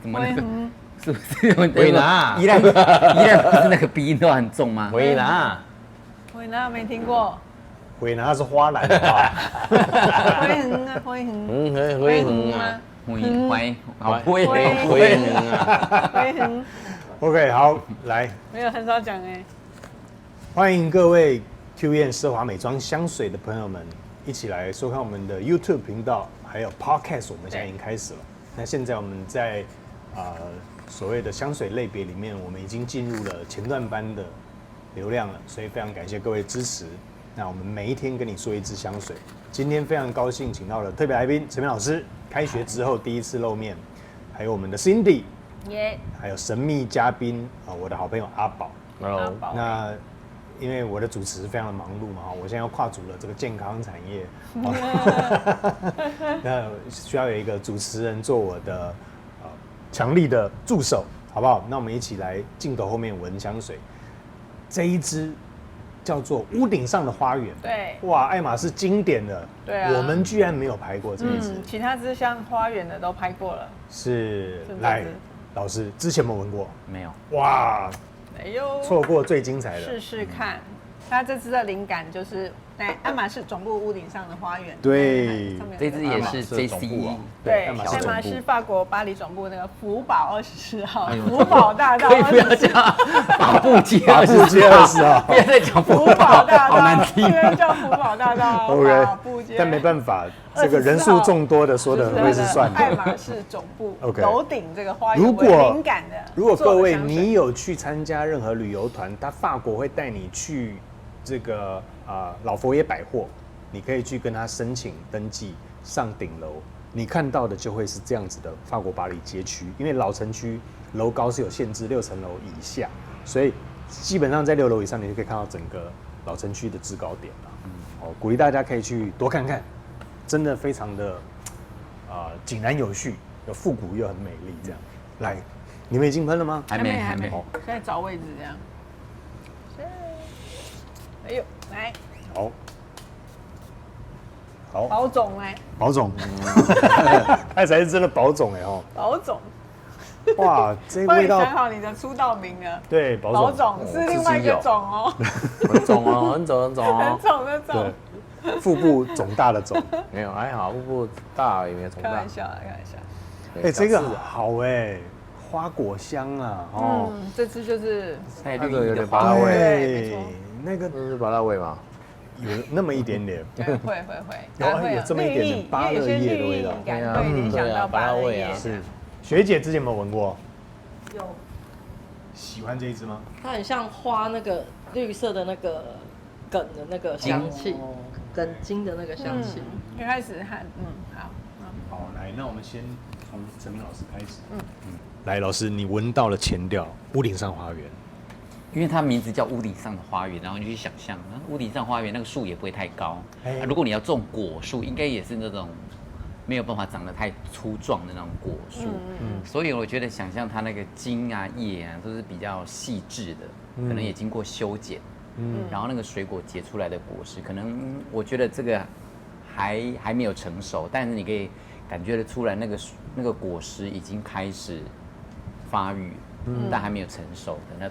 怎么那个是不是维纳依然不是那个鼻音都很重吗？维纳，维纳没听过，维纳是花篮的话，灰恒啊，灰恒，灰恒啊，灰好灰灰恒啊，灰恒， OK， 好，来，没有很少讲哎。欢迎各位 QN 奢华美妆香水的朋友们一起来收看我们的 YouTube 频道，还有 Podcast， 我们现在已经开始了。那现在我们在所谓的香水类别里面，我们已经进入了前段班的流量了，所以非常感谢各位支持。那我们每一天跟你说一支香水，今天非常高兴请到了特别来宾陈明老师，开学之后第一次露面，还有我们的 Cindy， 还有神秘嘉宾我的好朋友阿宝。Hello，那因为我的主持非常的忙碌嘛，我现在要跨足了这个健康产业，那需要有一个主持人做我的强力的助手，好不好？那我们一起来镜头后面闻香水，这一支叫做屋顶上的花园。对，哇，爱马仕经典的，对啊，我们居然没有拍过这一支，其他支像花园的都拍过了。是来，老师之前有没有闻过？没有。哇，哎呦，错过最精彩的，试试看。它这支的灵感就是爱马仕总部屋顶上的花园。对，这支也是 JCE， 对，爱马仕法国巴黎总部那个福宝24号，福宝大道。可以不要讲法布街20号，不要再讲福宝大道，好难听。因为叫福宝大道。OK， 但没办法，这个人数众多的说的会是算的。爱马仕总部 OK 楼顶这个花园为灵感的。如果各位你有去参加任何旅游团，他法国会带你去这个老佛爷百货，你可以去跟他申请登记上顶楼，你看到的就会是这样子的法国巴黎街区，因为老城区楼高是有限制，6层楼以下，所以基本上在6楼以上，你就可以看到整个老城区的制高点了。鼓励大家可以去多看看，真的非常的井然有序，有复古又很美丽。这样，来，你们已经喷了吗？还没。现在找位置这样。哎呦，来，好，保总来，保总，他才是真的保总哎哦。保总，哇，这味道。想好你的出道名了。对，保总是另外一个总哦。很肿哦，很肿哦。很肿的肿。对，腹部肿大的肿。没有，还好，腹部大也没有肿大。开玩笑，开玩笑。哎，这个好哎，花果香啊，哦。这次就是那个有点芭乐味，对，那个是芭乐味吗？有那么一点点，会，有这么一点点芭乐叶的味道，会联想到芭乐味啊。是，学姐之前有没有闻过？有。喜欢这一支吗？它很像花那个绿色的那个梗的那个香气，梗茎的那个香气。一开始好，好，来，那我们先从陈明老师开始。来，老师，你闻到了前调，屋顶上花园。因为它名字叫屋顶上的花园，然后你去想象，屋顶上花园那个树也不会太高。如果你要种果树，应该也是那种没有办法长得太粗壮的那种果树。所以我觉得想象它那个茎啊、叶啊都是比较细致的，可能也经过修剪。然后那个水果结出来的果实，可能我觉得这个还没有成熟，但是你可以感觉得出来那个果实已经开始发育，但还没有成熟的那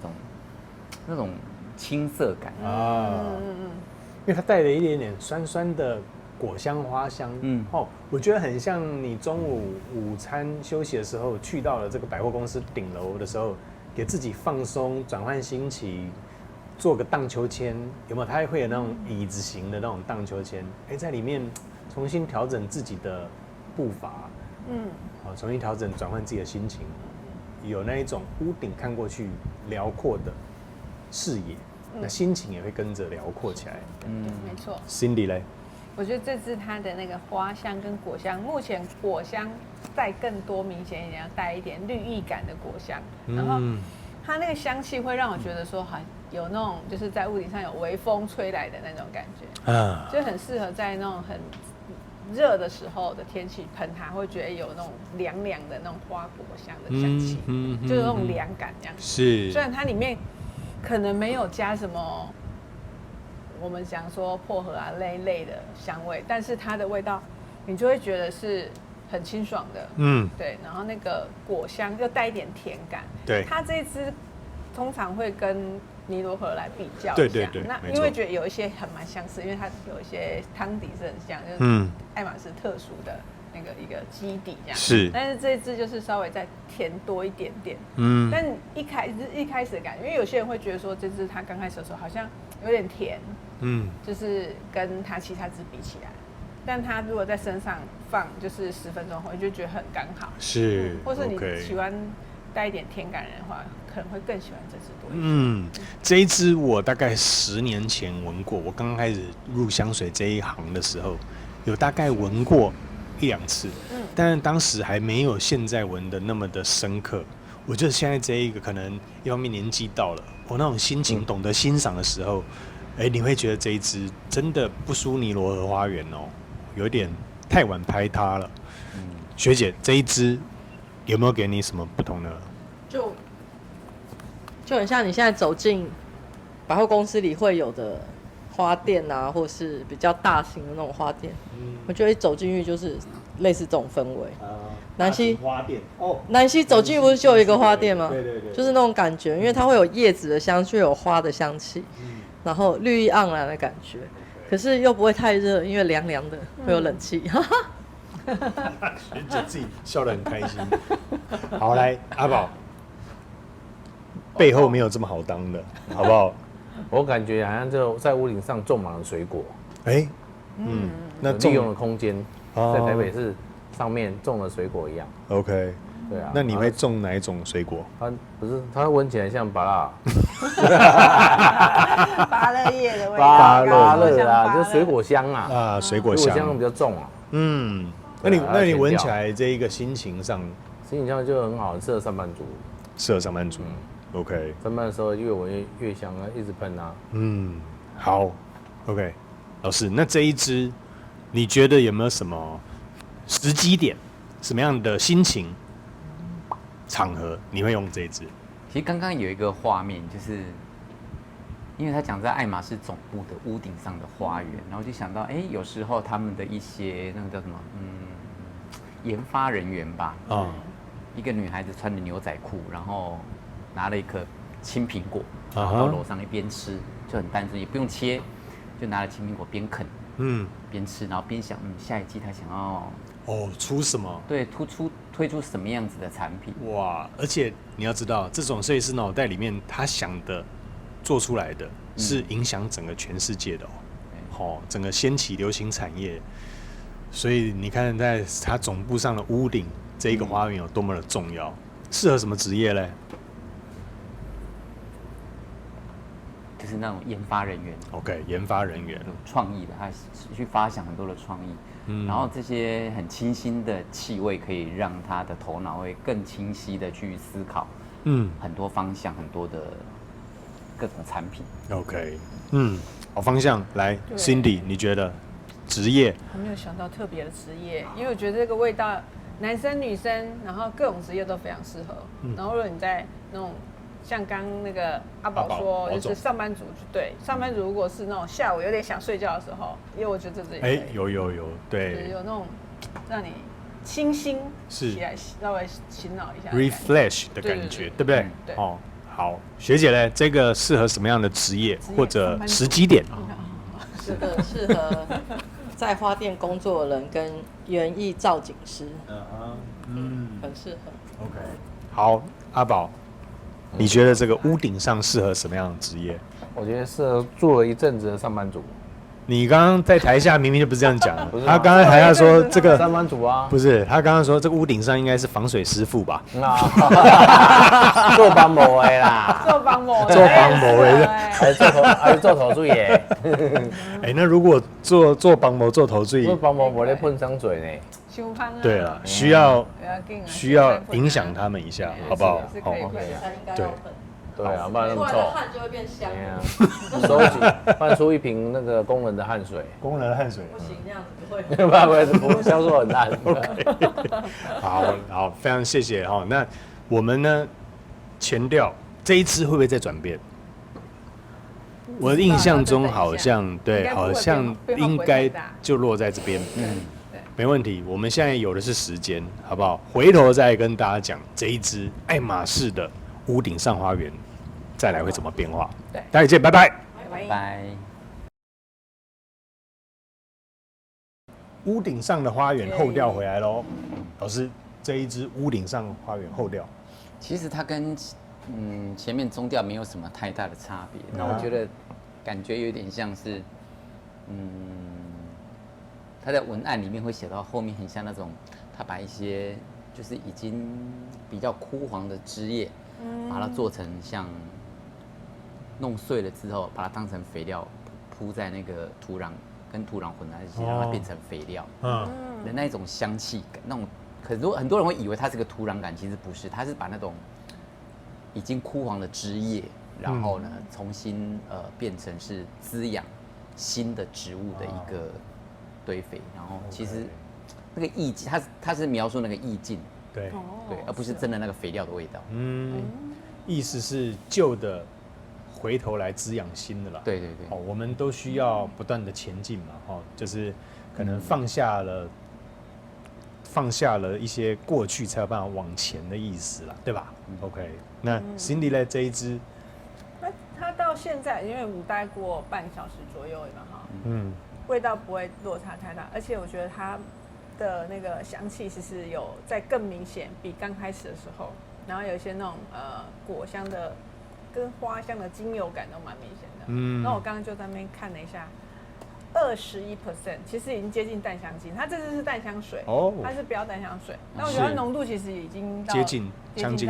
种青涩感因为它带了一点点酸酸的果香、花香，我觉得很像你中午午餐休息的时候去到了这个百货公司顶楼的时候，给自己放松、转换心情，做个荡秋千，有没有？它会有那种椅子型的那种荡秋千，在里面重新调整自己的步伐，重新调整、转换自己的心情，有那一种屋顶看过去辽阔的视野，那心情也会跟着辽阔起来。没错。Cindy 嘞？我觉得这次它的那个花香跟果香，目前果香再更多明显一点，要带一点绿意感的果香，然后它那个香气会让我觉得说，好有那种就是在屋顶上有微风吹来的那种感觉，就很适合在那种很热的时候的天气喷它，会觉得有那种凉凉的那种花果香的香气，就是那种凉感这样。是，虽然它里面可能没有加什么我们讲说薄荷啊类的香味，但是它的味道你就会觉得是很清爽的，对，然后那个果香又带一点甜感，对，它这一支通常会跟尼罗河来比较一下，对，那因为觉得有一些蛮相似，因为它有一些汤底是很像，就是爱马仕特殊的那个一个基底这样，是，但是这一支就是稍微再甜多一点点，但一开始的感觉，因为有些人会觉得说这支它刚开始的时候好像有点甜，就是跟它其他支比起来。但它如果在身上放就是10分钟后，你就觉得很刚好。是，或是你喜欢带一点甜感人的话，可能会更喜欢这支多一些。这一支我大概10年前闻过，我刚开始入香水这一行的时候，有大概闻过1、2次，但是当时还没有现在闻的那么的深刻。我觉得现在这一个可能一方面年纪到了，我那种心情懂得欣赏的时候，你会觉得这一支真的不输尼罗河花园哦。有点太晚拍它了，学姐这一支有没有给你什么不同的？就很像你现在走进百货公司里会有的花店啊，或是比较大型的那种花店，我觉得一走进去就是类似这种氛围。南溪花店哦，南溪走进去不是就有一个花店吗？对，就是那种感觉，因为它会有叶子的香，却有花的香气，然后绿意盎然的感觉。可是又不会太热，因为凉凉的，会有冷气。学姐自己笑得很开心。好，来阿宝，背后没有这么好当的，好不好？我感觉好像就在屋顶上种满了水果，那利用了空间，在台北市上面种了水果一样。OK，对啊。那你会种哪一种水果？它不是，它闻起来像芭乐。芭乐叶的味道，芭乐啊，就是水果香啊，水果香比较重啊。那你闻起来这一个心情上就很好，适合上班族。OK， 上班的时候越闻越香啊，一直喷啊。好 ，OK， 老师，那这一支你觉得有没有什么时机点，什么样的心情场合你会用这一支？其实刚刚有一个画面，就是因为他讲在爱马仕总部的屋顶上的花园，然后就想到，有时候他们的一些那个叫什么，研发人员吧，一个女孩子穿着牛仔裤，然后拿了一颗青苹果，然后到楼上一边吃，就很单纯，也不用切，就拿了青苹果边啃，边吃，然后边想，下一季他想要出什么？对，推出什么样子的产品？哇！而且你要知道，这种设计师脑袋里面他想的、做出来的是影响整个全世界的整个掀起流行产业。所以你看，在他总部上的屋顶这一个花园有多么的重要，适合什么职业嘞？就是那种研发人员。OK， 研发人员，有创意的，他去发想很多的创意。然后这些很清新的气味可以让他的头脑会更清晰的去思考，很多方向，很多的各种产品。OK， 好方向来 ，Cindy， 你觉得职业？还没有想到特别的职业，因为我觉得这个味道，男生女生，然后各种职业都非常适合。然后如果你在那种像刚那个阿宝说，就是上班族，对，上班族如果是那种下午有点想睡觉的时候，因为我觉得这有，对，就是有那种让你清新起来，稍微醒脑一下 ，refresh 的感觉，对不对？对。好，学姐呢？这个适合什么样的职业或者时机点？这个适合在花店工作的人跟园艺造景师，很适合。OK， 好，阿宝。你觉得这个屋顶上适合什么样的职业？我觉得适合做了一阵子的上班族。你刚刚在台下明明就不是这样讲，他刚刚台下说这个上班族啊，不是，他刚刚说这个屋顶上应该是防水师傅吧？做帮模的啦，做帮模的，还做头水耶。那如果做帮模做头水，做帮模我在喷香水呢。对了，需要影响他们一下，好不好？对。对啊，不然那么臭，汗就会变香。收集换出一瓶那个工人的汗水。工人的汗水不行，那样子不会，销售很烂。好，非常谢谢哈。那我们呢，前调这一支会不会再转变？我的印象中好像对，好像应该就落在这边。没问题。我们现在有的是时间，好不好？回头再跟大家讲这一支爱马仕的屋顶上花园，再来会怎么变化。对，大家见，拜拜。拜拜。屋顶上的花园后调回来喽，老师，这一支屋顶上花园后调，其实它跟前面中调没有什么太大的差别。那我觉得感觉有点像是它在文案里面会写到后面很像那种，它把一些就是已经比较枯黄的枝叶，把它做成像弄碎了之后，把它当成肥料铺在那个土壤。跟土壤混在一起，让它变成肥料，的那种香气感，那种很多人会以为它是个土壤感，其实不是，它是把那种已经枯黄的枝叶，然后呢重新变成是滋养新的植物的一个堆肥，然后其实那个意境，它是描述那个意境，对，而不是真的那个肥料的味道。意思是旧的。回头来滋养新的啦，对，我们都需要不断的前进嘛，就是可能放下了一些过去，才有办法往前的意思啦，对吧？OK， 那 Cindy 呢这一支，它到现在因为我待过半小时左右嘛哈，味道不会落差太大，而且我觉得它的那个香气其实有在更明显，比刚开始的时候，然后有一些那种果香的。跟花香的精油感都蛮明显的，那我刚刚就在那边看了一下，21%，其实已经接近淡香精，它这支是淡香水，它是标淡香水，那我觉得它浓度其实已经到接近淡香精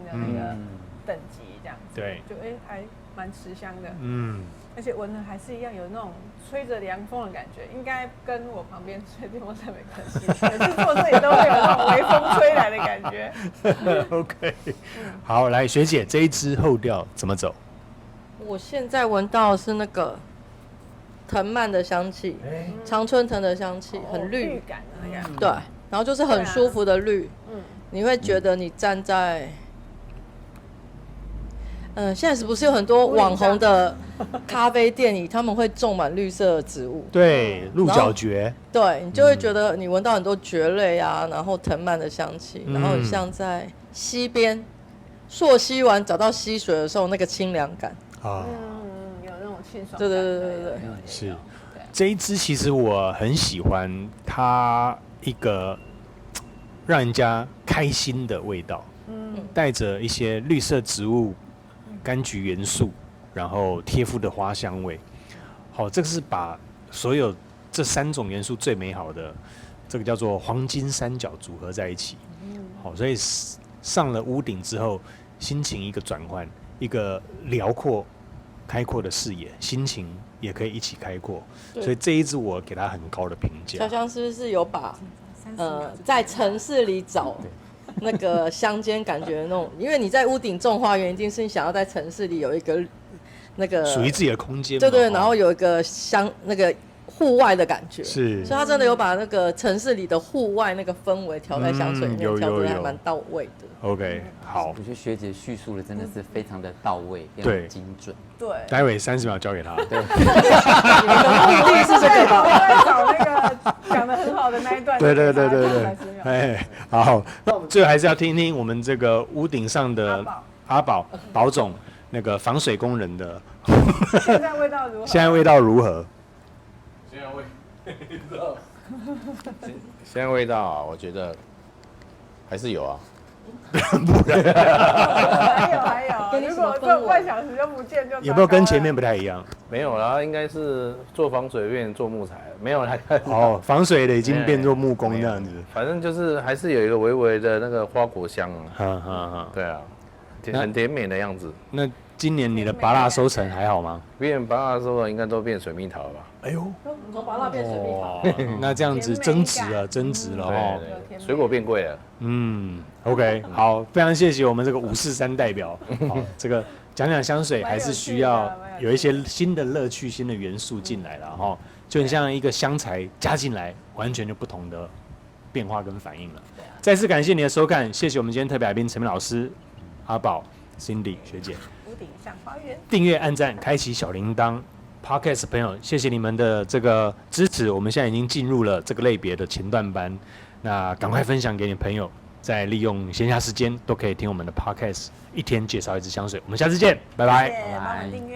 的那个等级这样子，对，就还蛮持香的，而且闻了还是一样有那种吹着凉风的感觉，应该跟我旁边吹电风扇没关系，每次坐这里都会有那种微风吹来的感觉。OK， 好，来学姐这一支后调怎么走？我现在闻到的是那个藤蔓的香气，常春藤的香气，很绿感的那个，对，然后就是很舒服的绿，你会觉得你站在。现在是不是有很多网红的咖啡店里，他们会种满绿色的植物？对，鹿角蕨。对，你就会觉得你闻到很多蕨类啊，然后藤蔓的香气，然后像在溪边溯溪完找到溪水的时候那个清凉感啊，有那种清爽感。对，是。这一支其实我很喜欢它一个让人家开心的味道，带着一些绿色植物。柑橘元素，然后贴肤的花香味，好，这个是把所有这3种元素最美好的，这个叫做黄金三角组合在一起，好，所以上了屋顶之后，心情一个转换，一个辽阔、开阔的视野，心情也可以一起开阔，所以这一支我给它很高的评价。小香是不是有把在城市里找？那个乡间感觉那种，因为你在屋顶种花园，一定是你想要在城市里有一个那个属于自己的空间，对，然后有一个那个户外的感觉，是，所以他真的有把那个城市里的户外那个氛围调在香水里面，调得还蛮到位的。OK， 好，我觉得学姐叙述的真的是非常的到位，非常精准。对，待会30秒交给他。对，你们的目的是这个吧？我在找那个讲得很好的那一段。对，哎，好，那我们最后还是要听听我们这个屋顶上的阿宝宝总那个防水工人的现在味道如何？现在味道如何？现在味道啊，我觉得还是有啊。还有，如果这半小时就不见就有没有跟前面不太一样？没有啦，应该是做防水变做木材，没有啦。哦，防水的已经变做木工这样子。反正就是还是有一个微微的那个花果香啊。对啊，很甜美的样子。那今年你的芭乐收成还好吗？变芭乐收成应该都变水蜜桃了吧？哎呦，从芭乐变水蜜桃，那这样子增值了哦。对，水果变贵了。OK， 好，非常谢谢我们这个543代表。好，这个讲香水还是需要有一些新的乐趣、新的元素进来了哈。就很像一个香材加进来，完全就不同的变化跟反应了。再次感谢你的收看，谢谢我们今天特别来宾陈明老师、阿宝、Cindy 学姐。屋顶上花园，订阅、按赞、开启小铃铛。Podcast 朋友，谢谢你们的这个支持。我们现在已经进入了这个类别的前段班，那赶快分享给你朋友，再利用闲暇时间都可以听我们的 Podcast， 一天介绍一支香水。我们下次见，拜拜。帮我们订阅。